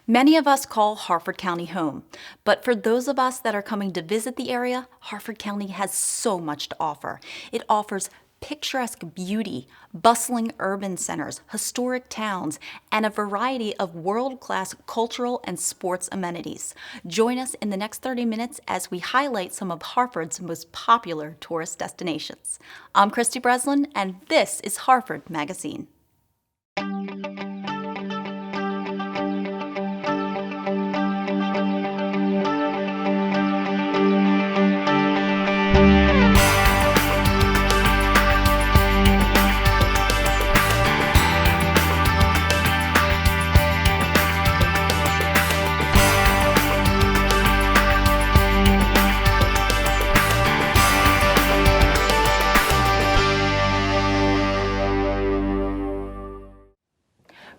Many of us call Harford County home, but for those of us that are coming to visit the area, Harford County has so much to offer. It offers picturesque beauty, bustling urban centers, historic towns, and a variety of world-class cultural and sports amenities. Join us in the next 30 minutes as we highlight some of Harford's most popular tourist destinations. I'm Kristy Breslin, and this is Harford MagaScene.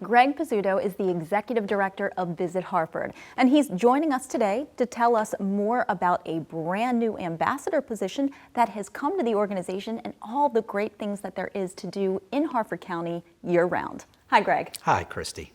Greg Pizzuto is the Executive Director of Visit Harford, and he's joining us today to tell us more about a brand new ambassador position that has come to the organization and all the great things that there is to do in Harford County year-round. Hi, Greg. Hi, Kristy.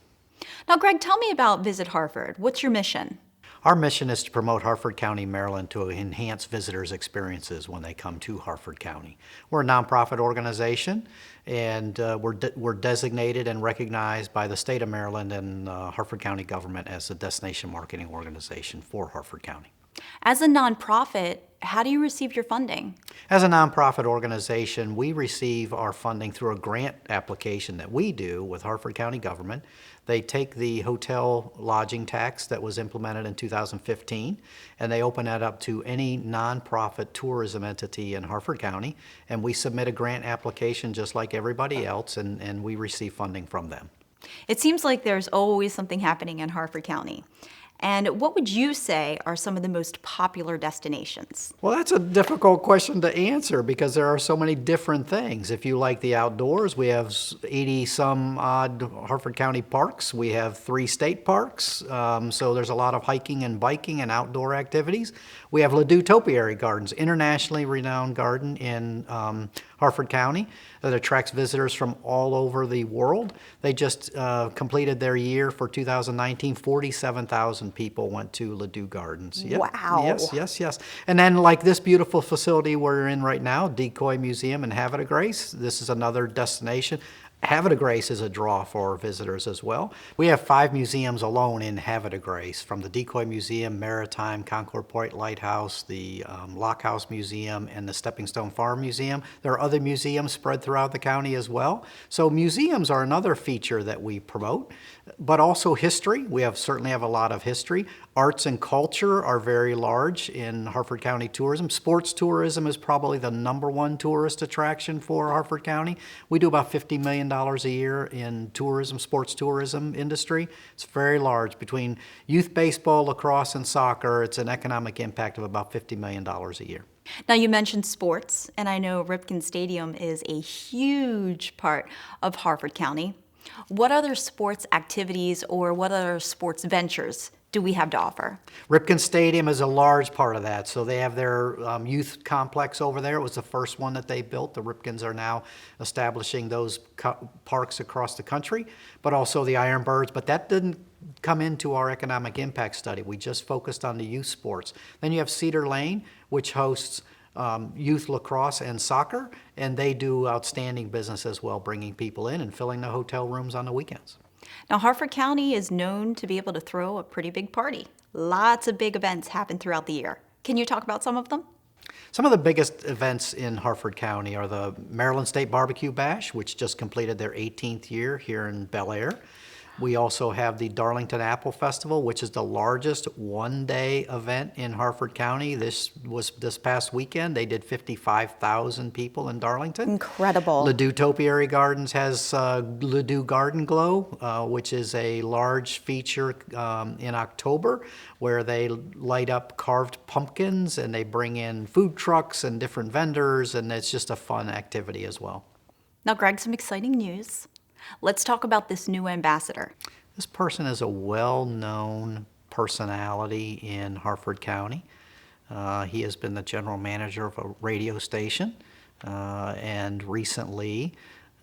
Now, Greg, tell me about Visit Harford. What's your mission? Our mission is to promote Harford County, Maryland to enhance visitors' experiences when they come to Harford County. We're a nonprofit organization, and we're designated and recognized by the state of Maryland and Harford County government as a destination marketing organization for Harford County. As a nonprofit, how do you receive your funding? As a nonprofit organization, we receive our funding through a grant application that we do with Harford County government. They take the hotel lodging tax that was implemented in 2015, and they open that up to any nonprofit tourism entity in Harford County, and we submit a grant application just like everybody else, and we receive funding from them. It seems like there's always something happening in Harford County. And what would you say are some of the most popular destinations? Well, that's a difficult question to answer because there are so many different things. If you like the outdoors, we have 80 some odd Harford County parks. We have 3 state parks, so there's a lot of hiking and biking and outdoor activities. We have Ladue Topiary Gardens, internationally renowned garden in Harford County that attracts visitors from all over the world. They just completed their year for 2019. 47,000 people went to Ladue Gardens. Yep. Wow. Yes. And then like this beautiful facility we're in right now, Decoy Museum in Havre de Grace, this is another destination. Havre de Grace is a draw for visitors as well. We have 5 museums alone in Havre de Grace, from the Decoy Museum, Maritime, Concord Point Lighthouse, the Lock House Museum, and the Stepping Stone Farm Museum. There are other museums spread throughout the county as well. So museums are another feature that we promote, but also history. We certainly have a lot of history. Arts and culture are very large in Harford County tourism. Sports tourism is probably the #1 tourist attraction for Harford County. We do about $50 million a year in tourism, sports tourism industry. It's very large. Between youth baseball, lacrosse, and soccer, it's an economic impact of about $50 million a year. Now, you mentioned sports, and I know Ripken Stadium is a huge part of Harford County. What other sports activities or what other sports ventures do we have to offer? Ripken Stadium is a large part of that. So they have their youth complex over there. It was the first one that they built. The Ripkens are now establishing those parks across the country, but also the Ironbirds. But that didn't come into our economic impact study. We just focused on the youth sports. Then you have Cedar Lane, which hosts youth lacrosse and soccer, and they do outstanding business as well, bringing people in and filling the hotel rooms on the weekends. Now, Harford County is known to be able to throw a pretty big party. Lots of big events happen throughout the year. Can you talk about some of them? Some of the biggest events in Harford County are the Maryland State Barbecue Bash, which just completed their 18th year here in Bel Air. We also have the Darlington Apple Festival, which is the largest one-day event in Harford County. This past weekend. They did 55,000 people in Darlington. Incredible. Ladue Topiary Gardens has Ladue Garden Glow, which is a large feature in October where they light up carved pumpkins and they bring in food trucks and different vendors, and it's just a fun activity as well. Now, Greg, some exciting news. Let's talk about this new ambassador. This person is a well-known personality in Harford County. He has been the general manager of a radio station and recently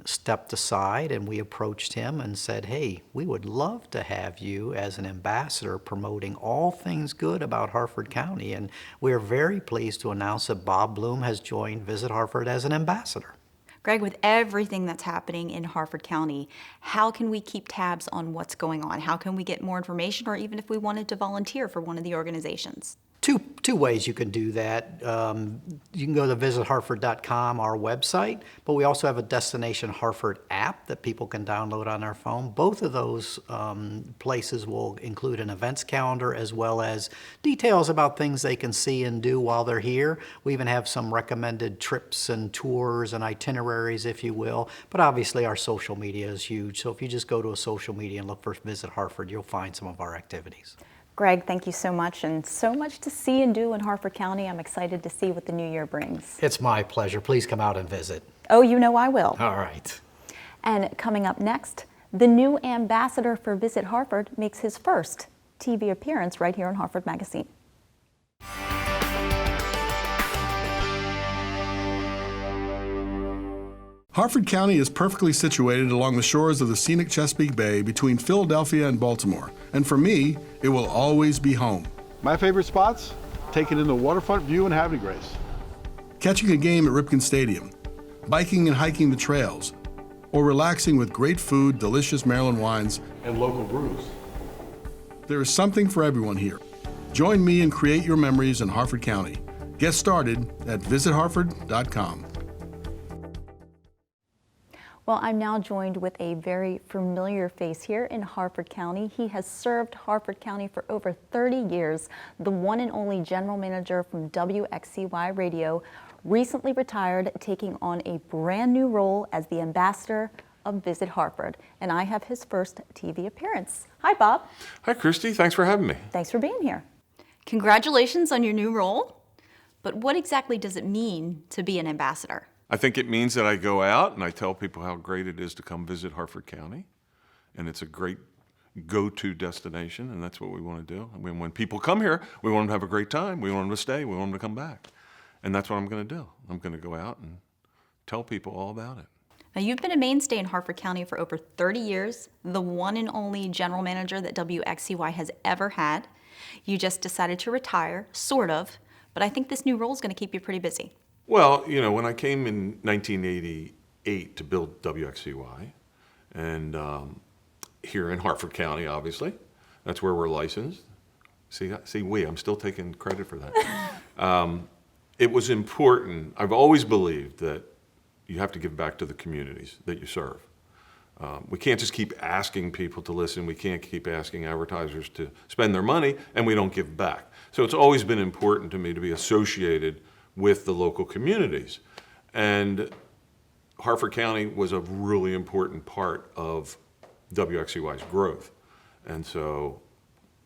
stepped aside and we approached him and said, hey, we would love to have you as an ambassador promoting all things good about Harford County. And we're very pleased to announce that Bob Bloom has joined Visit Harford as an ambassador. Greg, with everything that's happening in Harford County, how can we keep tabs on what's going on? How can we get more information, or even if we wanted to volunteer for one of the organizations? Two ways you can do that. You can go to visitharford.com, our website, but we also have a Destination Harford app that people can download on their phone. Both of those places will include an events calendar as well as details about things they can see and do while they're here. We even have some recommended trips and tours and itineraries, if you will. But obviously our social media is huge, so if you just go to a social media and look for Visit Harford, you'll find some of our activities. Greg, thank you so much, and so much to see and do in Harford County. I'm excited to see what the new year brings. It's my pleasure. Please come out and visit. Oh, you know I will. All right. And coming up next, the new ambassador for Visit Harford makes his first TV appearance right here on Harford MagaScene. Harford County is perfectly situated along the shores of the scenic Chesapeake Bay between Philadelphia and Baltimore. And for me, it will always be home. My favorite spots? Taking in the waterfront view in Havre de Grace. Catching a game at Ripken Stadium, biking and hiking the trails, or relaxing with great food, delicious Maryland wines, And local brews. there is something for everyone here. Join me and create your memories in Harford County. Get started at visitharford.com. Well, I'm now joined with a very familiar face here in Harford County. He has served Harford County for over 30 years, the one and only general manager from WXCY Radio, recently retired, taking on a brand new role as the ambassador of Visit Harford. And I have his first TV appearance. Hi, Bob. Hi, Kristy. Thanks for having me. Thanks for being here. Congratulations on your new role. But what exactly does it mean to be an ambassador? I think it means that I go out and I tell people how great it is to come visit Harford County. And it's a great go-to destination, and that's what we want to do. I mean, when people come here, we want them to have a great time. We want them to stay. We want them to come back. And that's what I'm going to do. I'm going to go out and tell people all about it. Now, you've been a mainstay in Harford County for over 30 years, the one and only general manager that WXCY has ever had. You just decided to retire, sort of, but I think this new role is going to keep you pretty busy. Well, you know, when I came in 1988 to build WXCY, and here in Harford County, obviously, that's where we're licensed. I'm still taking credit for that. It was important. I've always believed that you have to give back to the communities that you serve. We can't just keep asking people to listen. We can't keep asking advertisers to spend their money, and we don't give back. So it's always been important to me to be associated with the local communities. And Harford County was a really important part of WXCY's growth. And so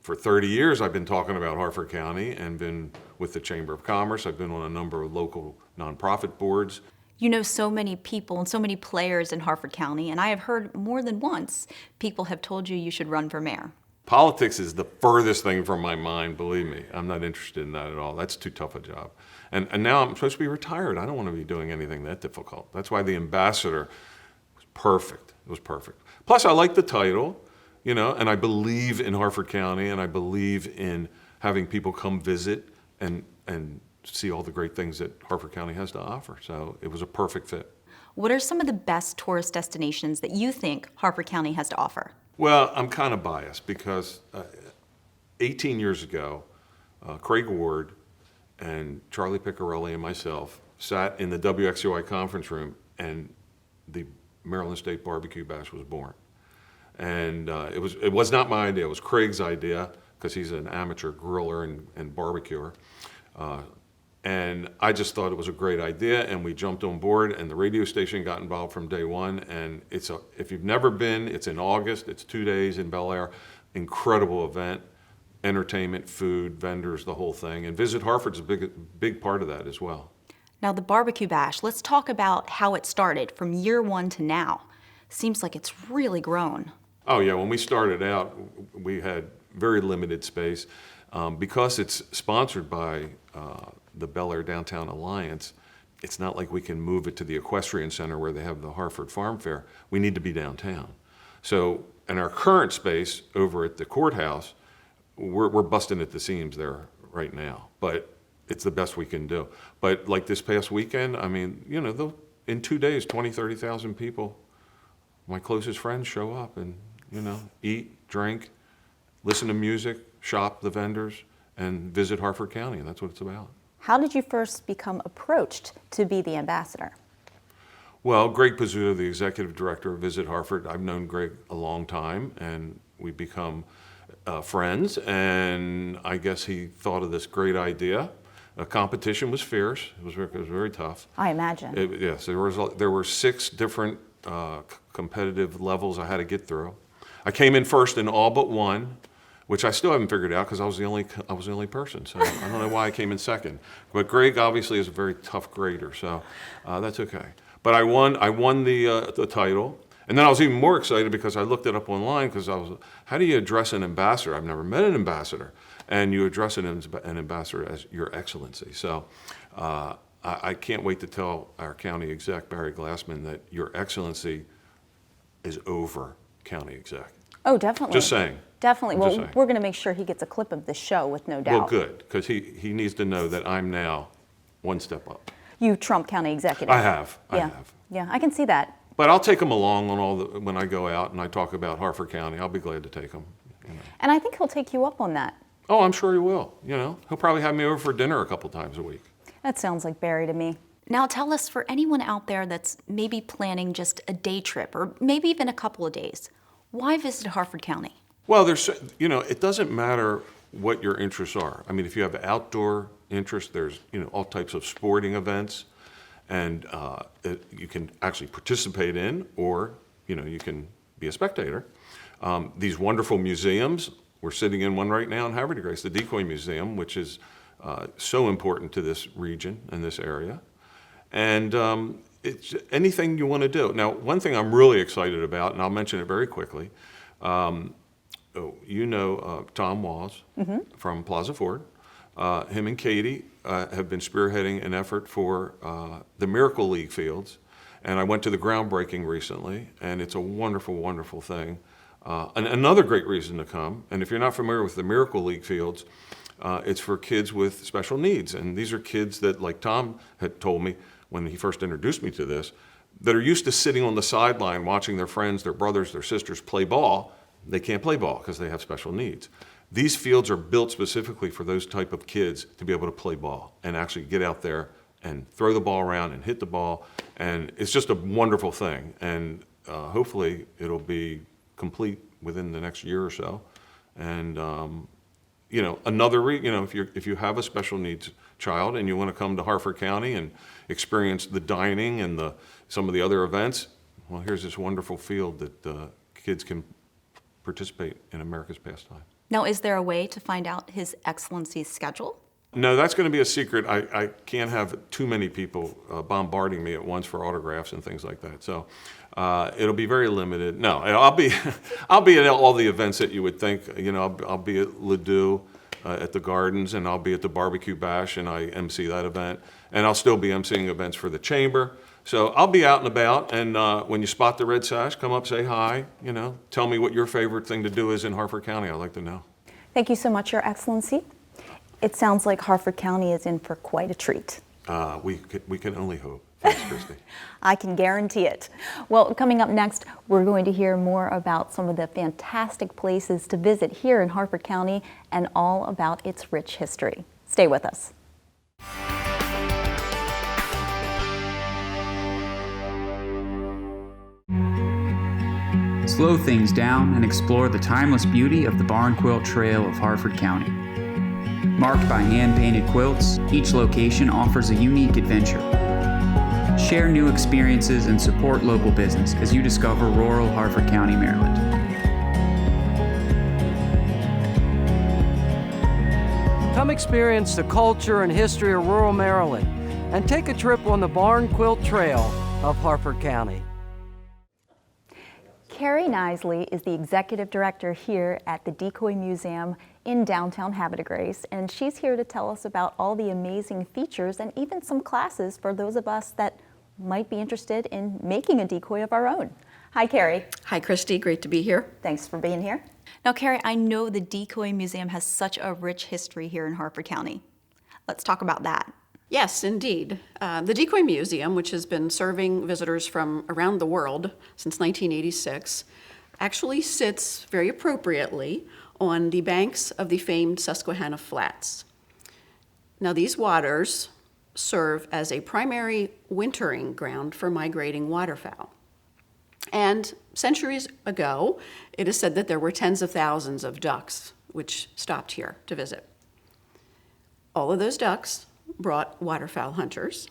for 30 years, I've been talking about Harford County and been with the Chamber of Commerce. I've been on a number of local nonprofit boards. You know so many people and so many players in Harford County, and I have heard more than once people have told you should run for mayor. Politics is the furthest thing from my mind, believe me. I'm not interested in that at all. That's too tough a job. And now I'm supposed to be retired. I don't want to be doing anything that difficult. That's why the ambassador was perfect. It was perfect. Plus, I like the title, you know, and I believe in Harford County, and I believe in having people come visit and see all the great things that Harford County has to offer. So it was a perfect fit. What are some of the best tourist destinations that you think Harford County has to offer? Well, I'm kind of biased because 18 years ago, Craig Ward and Charlie Piccarelli and myself sat in the WXCY conference room, and the Maryland State Barbecue Bash was born. And it was not my idea. It was Craig's idea because he's an amateur griller and barbecuer. And I just thought it was a great idea, and we jumped on board, and the radio station got involved from day one. And if you've never been, it's in August. It's 2 days in Bel Air. Incredible event, entertainment, food, vendors, the whole thing. And Visit Harford's a big part of that as well. Now, the Barbecue Bash, let's talk about how it started from year one to now. Seems like it's really grown. Oh yeah, when we started out, we had very limited space. Because it's sponsored by the Bel Air Downtown Alliance, it's not like we can move it to the equestrian center where they have the Harford Farm Fair. We need to be downtown. So in our current space over at the courthouse, we're busting at the seams there right now, but it's the best we can do. But like this past weekend, I mean, you know, in 2 days, 20, 30,000 people, my closest friends show up and, you know, eat, drink, listen to music, shop the vendors, and visit Harford County, and that's what it's about. How did you first become approached to be the ambassador? Well, Greg Pizzuto, the executive director of Visit Harford, I've known Greg a long time, and we've become friends, and I guess he thought of this great idea. Competition was fierce. It was very tough. I imagine. Yes, there were 6 different competitive levels I had to get through. I came in first in all but one, which I still haven't figured out because I was the only person. So I don't know why I came in second. But Greg obviously is a very tough grader, so that's okay. But I won the title. And then I was even more excited because I looked it up online because how do you address an ambassador? I've never met an ambassador. And you address an ambassador as Your Excellency. So I can't wait to tell our county exec, Barry Glassman, that Your Excellency is over county exec. Oh, definitely. Just saying. Definitely. Just Well, saying. we're going to make sure he gets a clip of this show with no doubt. Well, good, because he needs to know that I'm now one step up. You Trump County executive. I have. Yeah, I can see that. But I'll take him along on when I go out and I talk about Harford County. I'll be glad to take him. You know. And I think he'll take you up on that. Oh, I'm sure he will. You know, he'll probably have me over for dinner a couple times a week. That sounds like Barry to me. Now tell us, for anyone out there that's maybe planning just a day trip or maybe even a couple of days, why visit Harford County? Well, it doesn't matter what your interests are. I mean, if you have outdoor interest, there's, all types of sporting events, and you can actually participate in, or, you can be a spectator. These wonderful museums, we're sitting in one right now in Havre de Grace, the Decoy Museum, which is so important to this region and this area. And it's anything you want to do. Now, one thing I'm really excited about, and I'll mention it very quickly, Tom Walls from Plaza Ford. Him and Katie have been spearheading an effort for the Miracle League fields. And I went to the groundbreaking recently, and it's a wonderful, wonderful thing. And another great reason to come, and if you're not familiar with the Miracle League fields, it's for kids with special needs. And these are kids that, like Tom had told me when he first introduced me to this, that are used to sitting on the sideline watching their friends, their brothers, their sisters play ball. They can't play ball because they have special needs. These fields are built specifically for those type of kids to be able to play ball and actually get out there and throw the ball around and hit the ball. And it's just a wonderful thing. And hopefully it'll be complete within the next year or so. And if you have a special needs child and you want to come to Harford County and experience the dining and some of the other events, well, here's this wonderful field that kids can participate in America's pastime. Now, is there a way to find out His Excellency's schedule? No, that's going to be a secret. I can't have too many people bombarding me at once for autographs and things like that. So it'll be very limited. No, I'll be at all the events that you would think. I'll be at Ladue at the Gardens, and I'll be at the Barbecue Bash, and I MC that event. And I'll still be emceeing events for the Chamber. So I'll be out and about, and when you spot the red sash, come up, say hi, tell me what your favorite thing to do is in Harford County. I'd like to know. Thank you so much, Your Excellency. It sounds like Harford County is in for quite a treat. We can only hope. Thanks, Kristy. I can guarantee it. Well, coming up next, we're going to hear more about some of the fantastic places to visit here in Harford County and all about its rich history. Stay with us. Slow things down and explore the timeless beauty of the Barn Quilt Trail of Harford County. Marked by hand-painted quilts, each location offers a unique adventure. Share new experiences and support local business as you discover rural Harford County, Maryland. Come experience the culture and history of rural Maryland and take a trip on the Barn Quilt Trail of Harford County. Carrie Knisley is the executive director here at the Decoy Museum in downtown Havre de Grace, and she's here to tell us about all the amazing features and even some classes for those of us that might be interested in making a decoy of our own. Hi, Carrie. Hi, Kristy. Great to be here. Thanks for being here. Now, Carrie, I know the Decoy Museum has such a rich history here in Harford County. Let's talk about that. Yes, indeed. The Decoy Museum, which has been serving visitors from around the world since 1986, actually sits very appropriately on the banks of the famed Susquehanna Flats. Now, these waters serve as a primary wintering ground for migrating waterfowl. And centuries ago, it is said that there were tens of thousands of ducks which stopped here to visit. All of those ducks brought waterfowl hunters,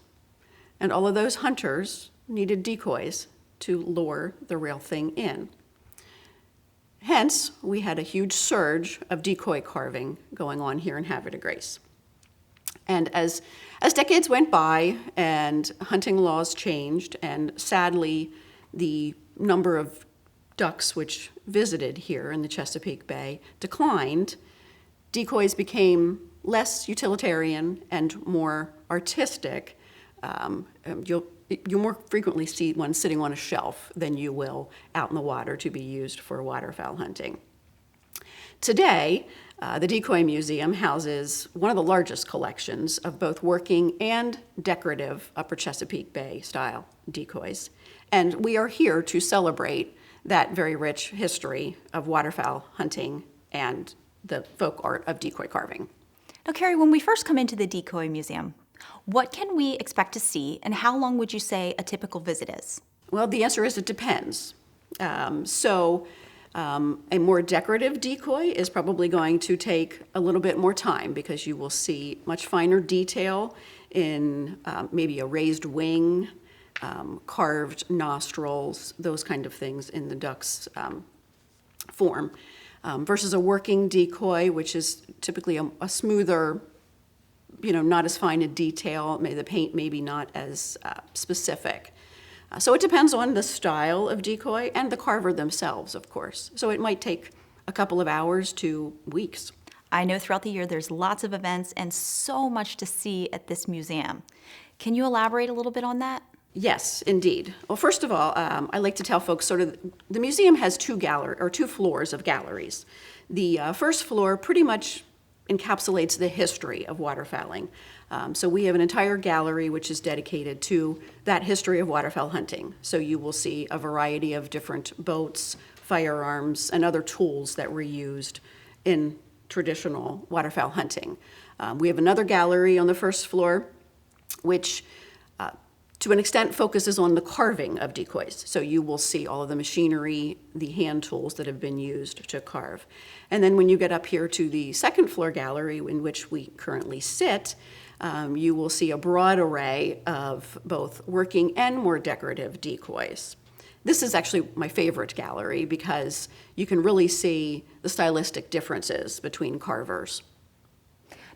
and all of those hunters needed decoys to lure the real thing in. Hence, we had a huge surge of decoy carving going on here in Havre de Grace. And as decades went by and hunting laws changed, and sadly, the number of ducks which visited here in the Chesapeake Bay declined, decoys became less utilitarian and more artistic. You'll more frequently see one sitting on a shelf than you will out in the water to be used for waterfowl hunting. Today, the Decoy Museum houses one of the largest collections of both working and decorative Upper Chesapeake Bay style decoys. And we are here to celebrate that very rich history of waterfowl hunting and the folk art of decoy carving. Now, Carrie, when we first come into the Decoy Museum, what can we expect to see, and how long would you say a typical visit is? Well, the answer is it depends. A more decorative decoy is probably going to take a little bit more time because you will see much finer detail in maybe a raised wing, carved nostrils, those kind of things in the duck's form, versus a working decoy, which is typically a smoother, not as fine a detail, the paint maybe not as specific. So it depends on the style of decoy and the carver themselves, of course. So it might take a couple of hours to weeks. I know throughout the year there's lots of events and so much to see at this museum. Can you elaborate a little bit on that? Yes, indeed. Well, first of all, I like to tell folks the museum has two floors of galleries. The first floor pretty much encapsulates the history of waterfowling. So we have an entire gallery which is dedicated to that history of waterfowl hunting. So you will see a variety of different boats, firearms, and other tools that were used in traditional waterfowl hunting. We have another gallery on the first floor which to an extent focuses on the carving of decoys. So you will see all of the machinery, the hand tools that have been used to carve. And then when you get up here to the second floor gallery in which we currently sit, you will see a broad array of both working and more decorative decoys. This is actually my favorite gallery because you can really see the stylistic differences between carvers.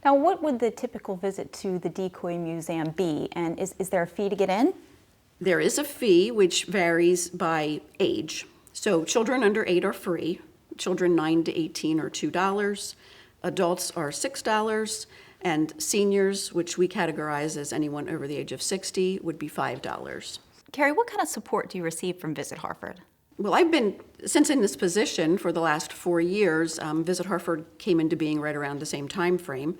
Now, what would the typical visit to the Decoy Museum be, and is there a fee to get in? There is a fee which varies by age. So children under 8 are free, children 9 to 18 are $2, adults are $6, and seniors, which we categorize as anyone over the age of 60, would be $5. Carrie, what kind of support do you receive from Visit Harford? Well, I've been, since in this position for the last 4 years, Visit Harford came into being right around the same time frame.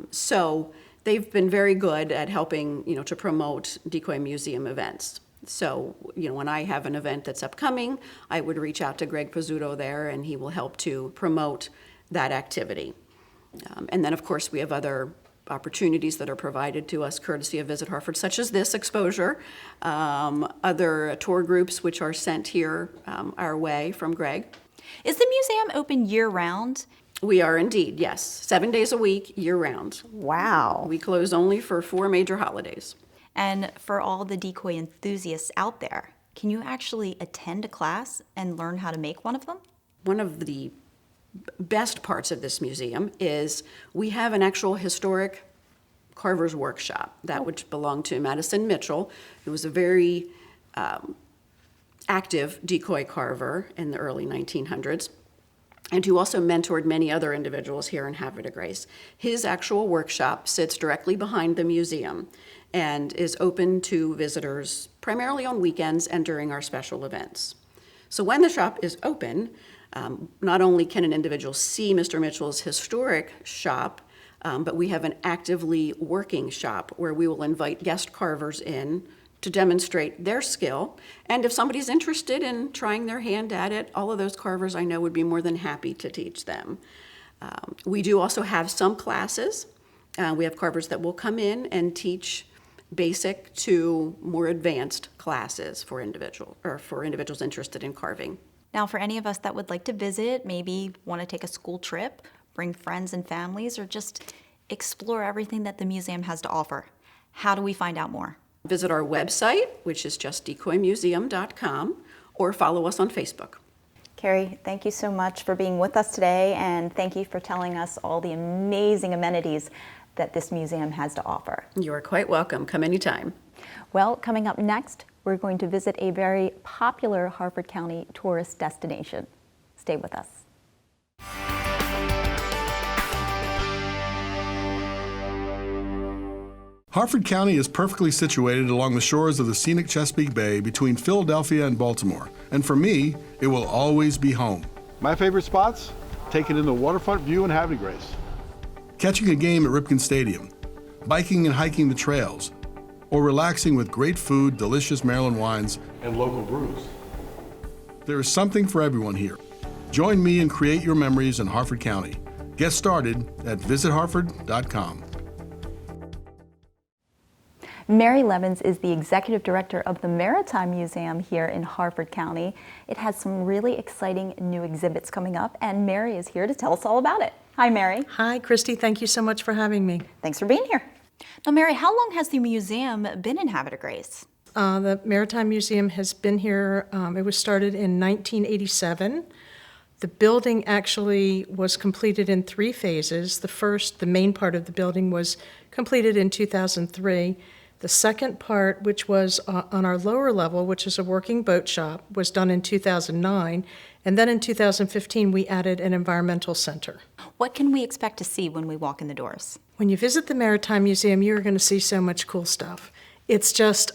So they've been very good at helping, to promote Decoy Museum events. So, when I have an event that's upcoming, I would reach out to Greg Pizzuto there, and he will help to promote that activity. And then, of course, we have other opportunities that are provided to us courtesy of Visit Harford, such as this exposure, other tour groups which are sent here our way from Greg. Is the museum open year-round? We are indeed, yes. 7 days a week, year-round. Wow. We close only for 4 major holidays. And for all the decoy enthusiasts out there, can you actually attend a class and learn how to make one of them? One of the best parts of this museum is we have an actual historic carver's workshop, that which belonged to Madison Mitchell, who was a very active decoy carver in the early 1900s, and who also mentored many other individuals here in Havre de Grace. His actual workshop sits directly behind the museum and is open to visitors primarily on weekends and during our special events. So when the shop is open, not only can an individual see Mr. Mitchell's historic shop, but we have an actively working shop where we will invite guest carvers in to demonstrate their skill. And if somebody's interested in trying their hand at it, all of those carvers I know would be more than happy to teach them. We do also have some classes. We have carvers that will come in and teach basic to more advanced classes for individuals interested in carving. Now, for any of us that would like to visit, maybe want to take a school trip, bring friends and families, or just explore everything that the museum has to offer, how do we find out more? Visit our website, which is just decoymuseum.com, or follow us on Facebook. Carrie, thank you so much for being with us today, and thank you for telling us all the amazing amenities that this museum has to offer. You are quite welcome. Come anytime. Well, coming up next, we're going to visit a very popular Harford County tourist destination. Stay with us. Harford County is perfectly situated along the shores of the scenic Chesapeake Bay between Philadelphia and Baltimore. And for me, it will always be home. My favorite spots? Taking in the waterfront view in Havre de Grace. Catching a game at Ripken Stadium, biking and hiking the trails, or relaxing with great food, delicious Maryland wines, And local brews. there is something for everyone here. Join me and create your memories in Harford County. Get started at visitharford.com. Mary Levins is the executive director of the Maritime Museum here in Harford County. It has some really exciting new exhibits coming up, and Mary is here to tell us all about it. Hi, Mary. Hi, Kristy. Thank you so much for having me. Thanks for being here. Now, Mary, how long has the museum been in Havre de Grace? The Maritime Museum has been here. It was started in 1987. The building actually was completed in 3 phases. The first, the main part of the building, was completed in 2003. The second part, which was on our lower level, which is a working boat shop, was done in 2009. And then in 2015, we added an environmental center. What can we expect to see when we walk in the doors? When you visit the Maritime Museum, you're going to see so much cool stuff. It's just,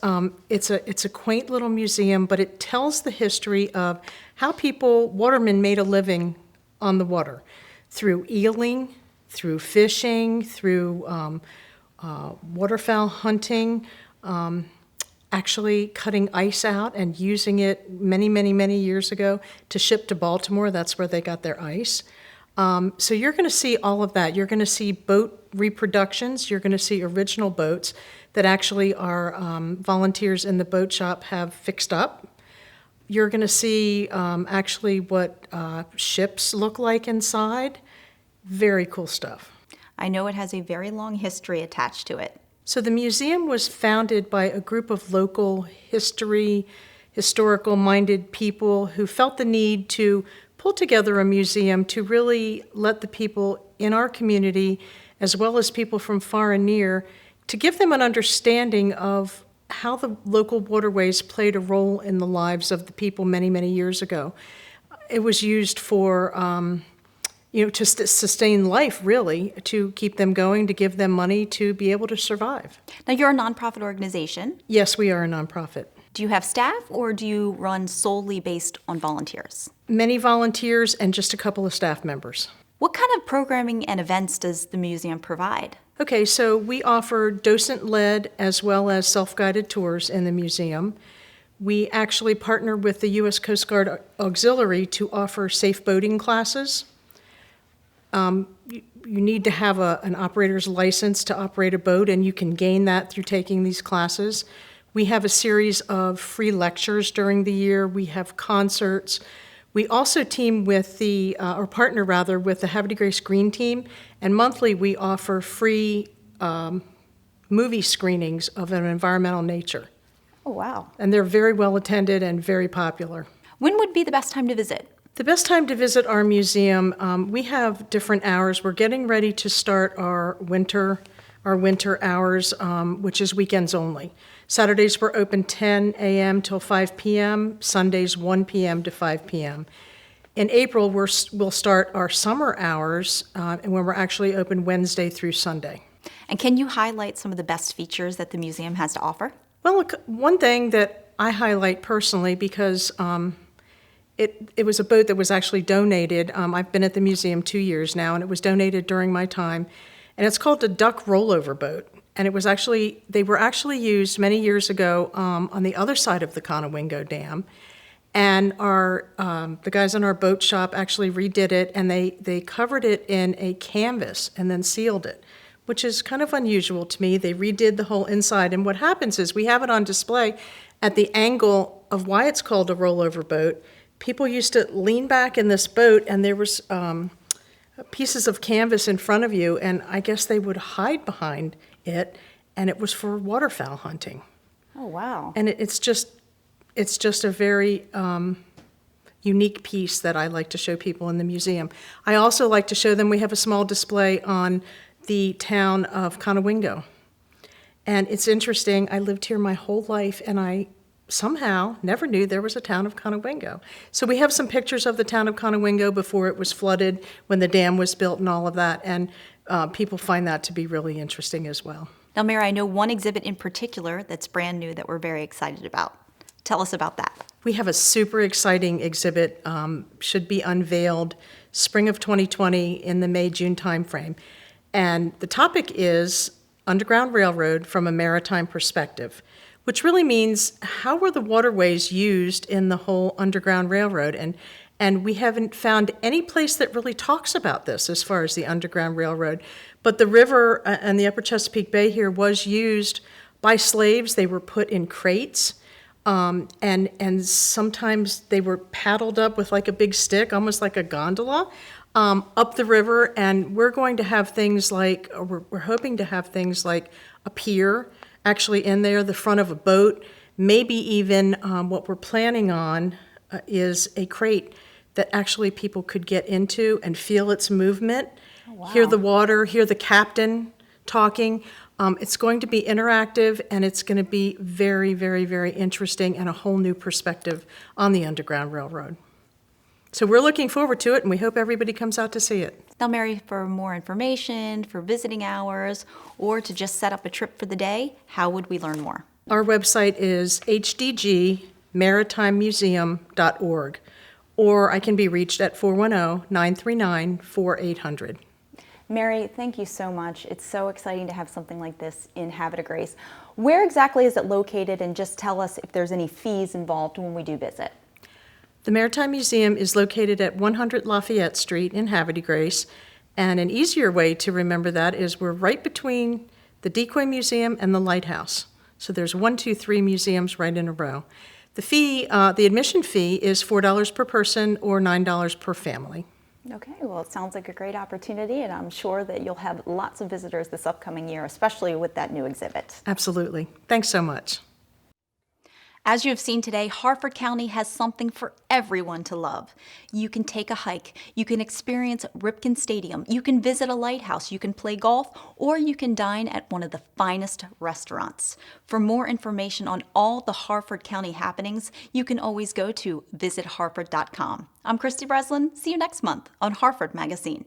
it's a quaint little museum, but it tells the history of how watermen made a living on the water, through eeling, through fishing, through waterfowl hunting, actually cutting ice out and using it many, many, many years ago to ship to Baltimore. That's where they got their ice. So you're going to see all of that. You're going to see boat reproductions. You're going to see original boats that actually our volunteers in the boat shop have fixed up. You're going to see actually what ships look like inside. Very cool stuff. I know it has a very long history attached to it. So the museum was founded by a group of local historical-minded people who felt the need to pull together a museum to really let the people in our community, as well as people from far and near, to give them an understanding of how the local waterways played a role in the lives of the people many, many years ago. It was used for to sustain life, really, to keep them going, to give them money to be able to survive. Now, you're a nonprofit organization. Yes, we are a nonprofit. Do you have staff, or do you run solely based on volunteers? Many volunteers and just a couple of staff members. What kind of programming and events does the museum provide? Okay, so we offer docent-led as well as self-guided tours in the museum. We actually partner with the U.S. Coast Guard Auxiliary to offer safe boating classes. You need to have an operator's license to operate a boat, and you can gain that through taking these classes. We have a series of free lectures during the year. We have concerts. We also team with or partner rather, with the Havre de Grace Green Team, and monthly we offer free movie screenings of an environmental nature. Oh, wow. And they're very well attended and very popular. When would be the best time to visit? The best time to visit our museum, we have different hours. We're getting ready to start our winter hours, which is weekends only. Saturdays we're open 10 a.m. till 5 p.m., Sundays 1 p.m. to 5 p.m. In April, we'll start our summer hours, and when we're actually open Wednesday through Sunday. And can you highlight some of the best features that the museum has to offer? Well, look, one thing that I highlight personally, because it was a boat that was actually donated. I've been at the museum 2 years now, and it was donated during my time. And it's called the Duck Rollover Boat. And they were actually used many years ago on the other side of the Conowingo Dam. And the guys in our boat shop actually redid it, and they covered it in a canvas and then sealed it, which is kind of unusual to me. They redid the whole inside, and what happens is we have it on display at the angle of why it's called a rollover boat. People used to lean back in this boat, and there was pieces of canvas in front of you, and I guess they would hide behind it, and it was for waterfowl hunting. Oh, wow. And it's just a very unique piece that I like to show people in the museum. I also like to show them, we have a small display on the town of Conowingo. And it's interesting, I lived here my whole life, and I somehow never knew there was a town of Conowingo. So we have some pictures of the town of Conowingo before it was flooded, when the dam was built and all of that, and people find that to be really interesting as well. Now, Mary, I know one exhibit in particular that's brand new that we're very excited about. Tell us about that. We have a super exciting exhibit, should be unveiled spring of 2020 in the May-June timeframe. And the topic is Underground Railroad from a Maritime Perspective, which really means how were the waterways used in the whole Underground Railroad? And we haven't found any place that really talks about this as far as the Underground Railroad. But the river and the upper Chesapeake Bay here was used by slaves. They were put in crates. And sometimes they were paddled up with like a big stick, almost like a gondola, up the river. And we're going to have things like, or we're hoping to have things like a pier actually in there, the front of a boat, maybe even what we're planning on is a crate that actually people could get into and feel its movement, hear the water, hear the captain talking. It's going to be interactive, and it's going to be very, very, very interesting and a whole new perspective on the Underground Railroad. So we're looking forward to it, and we hope everybody comes out to see it. Now, Mary, for more information, for visiting hours, or to just set up a trip for the day, how would we learn more? Our website is hdgmaritimemuseum.org, or I can be reached at 410-939-4800. Mary, thank you so much. It's so exciting to have something like this in Havre de Grace. Where exactly is it located, and just tell us if there's any fees involved when we do visit. The Maritime Museum is located at 100 Lafayette Street in Havre de Grace, and an easier way to remember that is we're right between the Decoy Museum and the Lighthouse. So there's 1, 2, 3 museums right in a row. The fee, the admission fee is $4 per person or $9 per family. Okay, well, it sounds like a great opportunity, and I'm sure that you'll have lots of visitors this upcoming year, especially with that new exhibit. Absolutely. Thanks so much. As you have seen today, Harford County has something for everyone to love. You can take a hike, you can experience Ripken Stadium, you can visit a lighthouse, you can play golf, or you can dine at one of the finest restaurants. For more information on all the Harford County happenings, you can always go to visitharford.com. I'm Kristy Breslin. See you next month on Harford MagaScene.